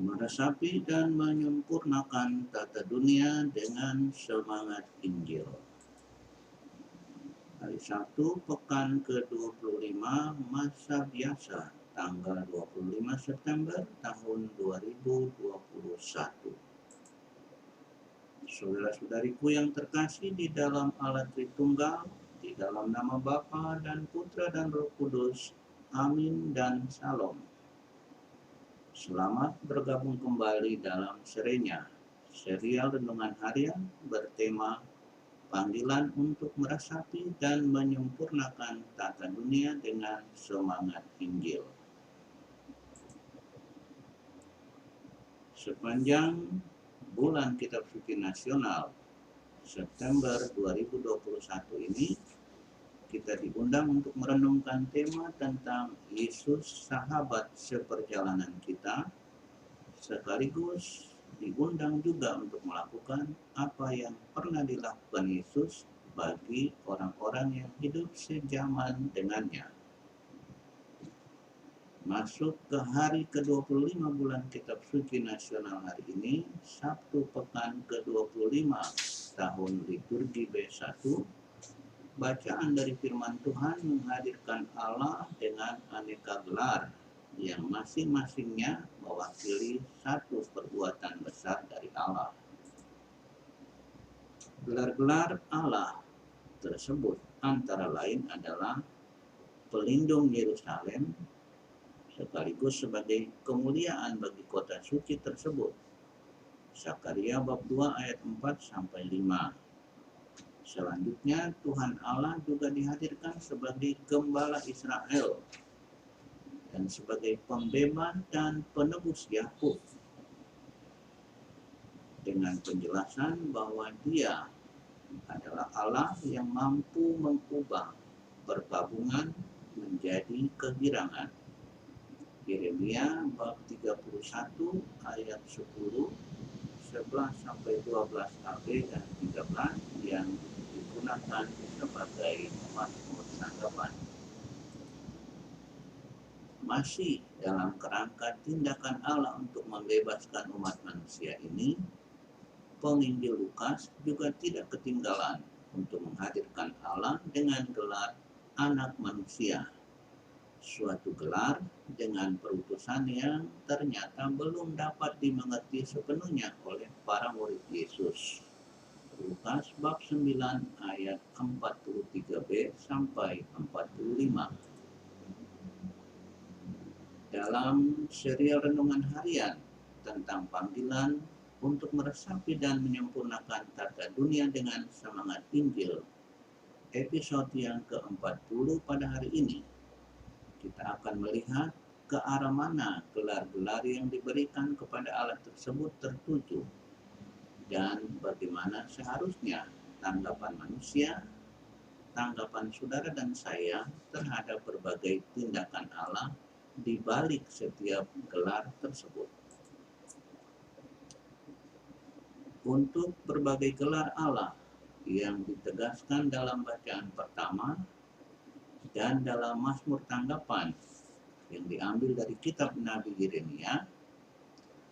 meresapi dan menyempurnakan tata dunia dengan semangat Injil. Hari Sabtu, pekan ke-25 masa biasa, tanggal 25 September tahun 2021. Saudara-saudariku yang terkasih di dalam Allah Tritunggal, di dalam nama Bapa dan Putra dan Roh Kudus, amin dan salam. Selamat bergabung kembali dalam serinya, serial Renungan Harian bertema panggilan untuk meresapi dan menyempurnakan tata dunia dengan semangat Injil. Sepanjang bulan Kitab Suci Nasional September 2021 ini, kita diundang untuk merenungkan tema tentang Yesus sahabat seperjalanan kita, sekaligus diundang juga untuk melakukan apa yang pernah dilakukan Yesus bagi orang-orang yang hidup sejaman dengannya. Masuk ke hari ke-25 bulan Kitab Suci Nasional hari ini, Sabtu pekan ke-25 tahun liturgi B1, bacaan dari firman Tuhan menghadirkan Allah dengan aneka gelar yang masing-masingnya mewakili satu perbuatan besar dari Allah. Gelar-gelar Allah tersebut antara lain adalah pelindung Yerusalem, sekaligus sebagai kemuliaan bagi kota suci tersebut. Zakaria bab 2 ayat 4-5. Selanjutnya, Tuhan Allah juga dihadirkan sebagai gembala Israel dan sebagai pembebas dan penebus Yakub, dengan penjelasan bahwa Dia adalah Allah yang mampu mengubah perkabungan menjadi kegirangan. Yeremia bab 31 ayat 10, 11-12ab dan 13 yang digunakan sebagai mazmur tanggapan. Masih dalam kerangka tindakan Allah untuk membebaskan umat manusia ini, penginjil Lukas juga tidak ketinggalan untuk menghadirkan Allah dengan gelar anak manusia, suatu gelar dengan perutusan yang ternyata belum dapat dimengerti sepenuhnya oleh para murid Yesus. Lukas bab 9 ayat 43b sampai 45. Dalam serial renungan harian tentang panggilan untuk meresapi dan menyempurnakan tata dunia dengan semangat Injil, episode yang ke-40 pada hari ini, kita akan melihat ke arah mana gelar-gelar yang diberikan kepada Allah tersebut tertuju, dan bagaimana seharusnya tanggapan manusia, tanggapan saudara dan saya terhadap berbagai tindakan Allah di balik setiap gelar tersebut. Untuk berbagai gelar Allah yang ditegaskan dalam bacaan pertama dan dalam mazmur tanggapan yang diambil dari kitab Nabi Yeremia,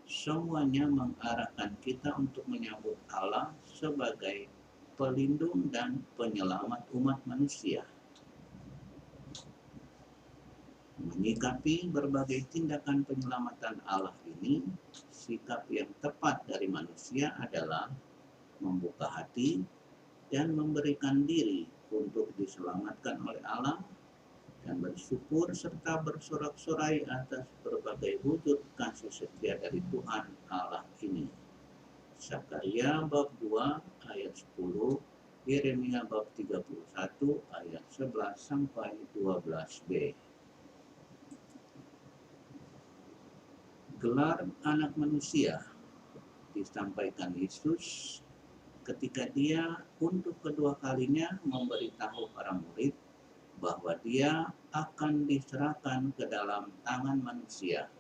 semuanya mengarahkan kita untuk menyambut Allah sebagai pelindung dan penyelamat umat manusia. Menyikapi berbagai tindakan penyelamatan Allah ini, sikap yang tepat dari manusia adalah membuka hati dan memberikan diri untuk diselamatkan oleh Allah, dan bersyukur serta bersorak-sorai atas berbagai wujud kasih setia dari Tuhan Allah ini. Zakaria bab 2 ayat 10, Yeremia bab 31 ayat 11-12b. Gelar anak manusia disampaikan Yesus ketika Dia untuk kedua kalinya memberitahu para murid bahwa Dia akan diserahkan ke dalam tangan manusia.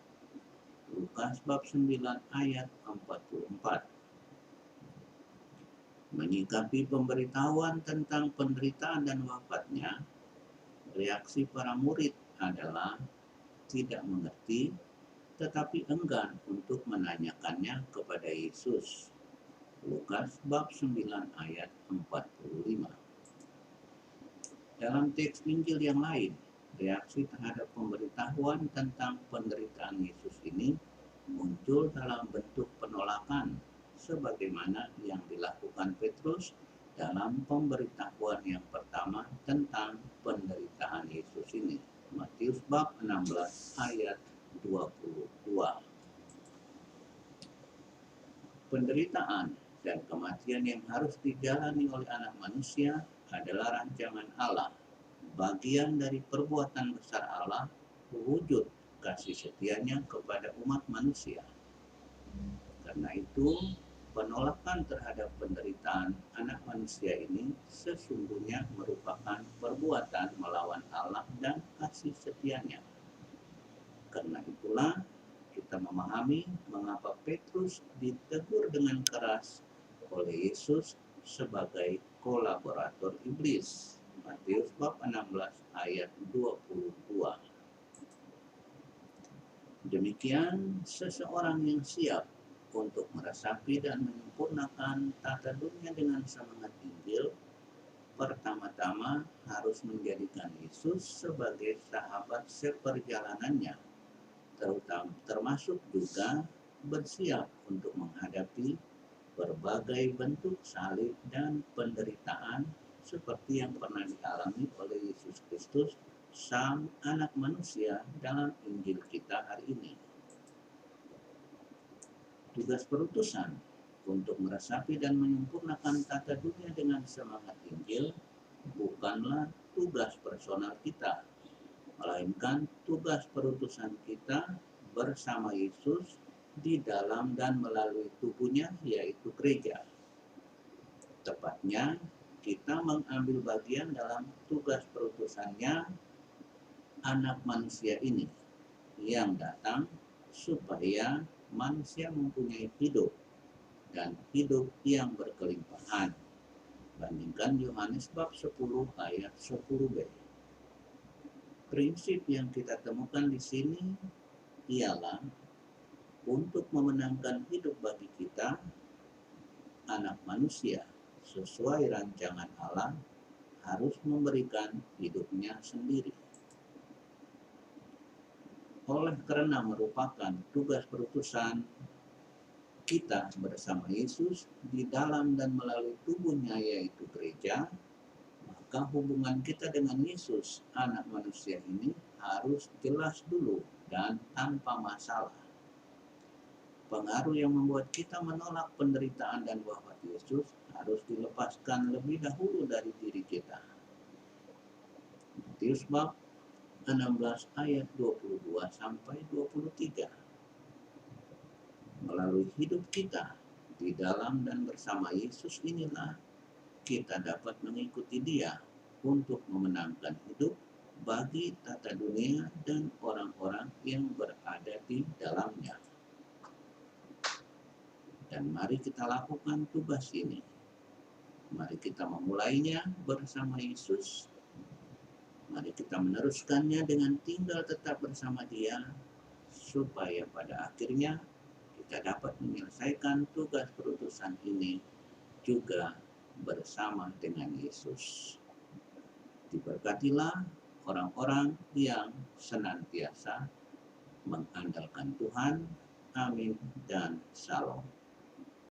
Lukas bab 9 ayat 44. Menyikapi pemberitahuan tentang penderitaan dan wafatnya, reaksi para murid adalah tidak mengerti tetapi enggan untuk menanyakannya kepada Yesus. Lukas bab 9 ayat 45. Dalam teks Injil yang lain, reaksi terhadap pemberitahuan tentang penderitaan Yesus ini muncul dalam bentuk penolakan sebagaimana yang dilakukan Petrus dalam pemberitahuan yang pertama tentang penderitaan Yesus ini. Matius bab 16 ayat 22. Penderitaan dan kematian yang harus dijalani oleh anak manusia adalah rancangan Allah, bagian dari perbuatan besar Allah, wujud kasih setianya kepada umat manusia. Karena itu, penolakan terhadap penderitaan anak manusia ini sesungguhnya merupakan perbuatan melawan Allah dan kasih setianya. Karena itulah, kita memahami mengapa Petrus ditegur dengan keras oleh Yesus sebagai kolaborator iblis. Matius bab 16 ayat 22. Demikian, seseorang yang siap untuk meresapi dan menyempurnakan tata dunia dengan semangat Injil, pertama-tama harus menjadikan Yesus sebagai sahabat seperjalanannya, termasuk juga bersiap untuk menghadapi berbagai bentuk salib dan penderitaan seperti yang pernah dialami oleh Yesus Kristus, Sang Anak Manusia dalam Injil kita hari ini. Tugas perutusan untuk meresapi dan menyempurnakan tata dunia dengan semangat Injil bukanlah tugas personal kita, melainkan tugas perutusan kita bersama Yesus di dalam dan melalui tubuhnya, yaitu gereja. Tepatnya, kita mengambil bagian dalam tugas perutusannya anak manusia ini yang datang supaya manusia mempunyai hidup dan hidup yang berkelimpahan. Bandingkan Yohanes bab 10 ayat 10b. Prinsip yang kita temukan di sini ialah untuk memenangkan hidup bagi kita, anak manusia, sesuai rancangan Allah, harus memberikan hidupnya sendiri. Oleh karena merupakan tugas perutusan kita bersama Yesus di dalam dan melalui tubuhnya, yaitu gereja, maka hubungan kita dengan Yesus, anak manusia ini, harus jelas dulu dan tanpa masalah. Pengaruh yang membuat kita menolak penderitaan dan wafat Yesus harus dilepaskan lebih dahulu dari diri kita. Matius bab 16 ayat 22 sampai 23. Melalui hidup kita di dalam dan bersama Yesus inilah kita dapat mengikuti Dia untuk memenangkan hidup bagi tata dunia dan orang-orang yang berada di dalamnya. Dan mari kita lakukan tugas ini. Mari kita memulainya bersama Yesus. Mari kita meneruskannya dengan tinggal tetap bersama Dia, supaya pada akhirnya kita dapat menyelesaikan tugas perutusan ini juga bersama dengan Yesus. Diberkatilah orang-orang yang senantiasa mengandalkan Tuhan. Amin dan Shalom.